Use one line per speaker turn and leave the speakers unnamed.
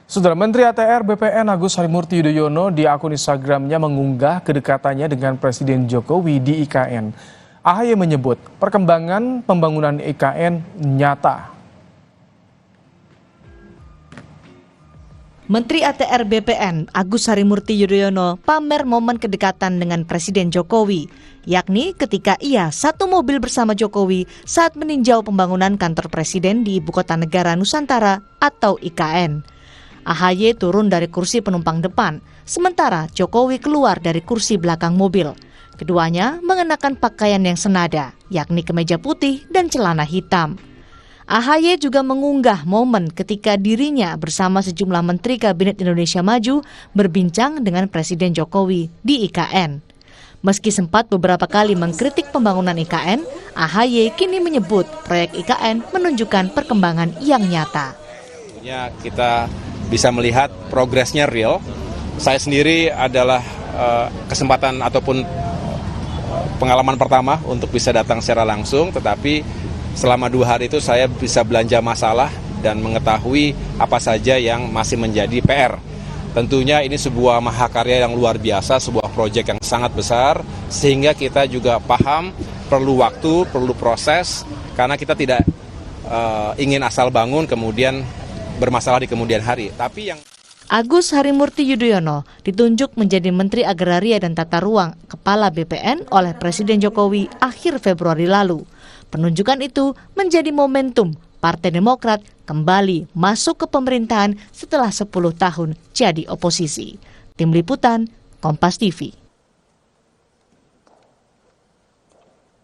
Saudara Menteri ATR BPN Agus Harimurti Yudhoyono di akun Instagramnya mengunggah kedekatannya dengan Presiden Jokowi di IKN. AHY menyebut perkembangan pembangunan IKN nyata.
Menteri ATR BPN Agus Harimurti Yudhoyono pamer momen kedekatan dengan Presiden Jokowi, yakni ketika ia satu mobil bersama Jokowi saat meninjau pembangunan kantor Presiden di Ibu Kota Negara Nusantara atau IKN. AHY turun dari kursi penumpang depan, sementara Jokowi keluar dari kursi belakang mobil. Keduanya mengenakan pakaian yang senada, yakni kemeja putih dan celana hitam. AHY juga mengunggah momen ketika dirinya bersama sejumlah Menteri Kabinet Indonesia Maju berbincang dengan Presiden Jokowi di IKN. Meski sempat beberapa kali mengkritik pembangunan IKN, AHY kini menyebut proyek IKN menunjukkan perkembangan yang nyata.
Kita bisa melihat progresnya real. Saya sendiri adalah kesempatan ataupun pengalaman pertama untuk bisa datang secara langsung, tetapi selama 2 hari itu saya bisa belanja masalah dan mengetahui apa saja yang masih menjadi PR. Tentunya ini sebuah mahakarya yang luar biasa, sebuah proyek yang sangat besar, sehingga kita juga paham perlu waktu, perlu proses, karena kita tidak ingin asal bangun kemudian bermasalah di kemudian hari.
Agus Harimurti Yudhoyono ditunjuk menjadi Menteri Agraria dan Tata Ruang Kepala BPN oleh Presiden Jokowi akhir Februari lalu. Penunjukan itu menjadi momentum Partai Demokrat kembali masuk ke pemerintahan setelah 10 tahun jadi oposisi. Tim Liputan, Kompas TV.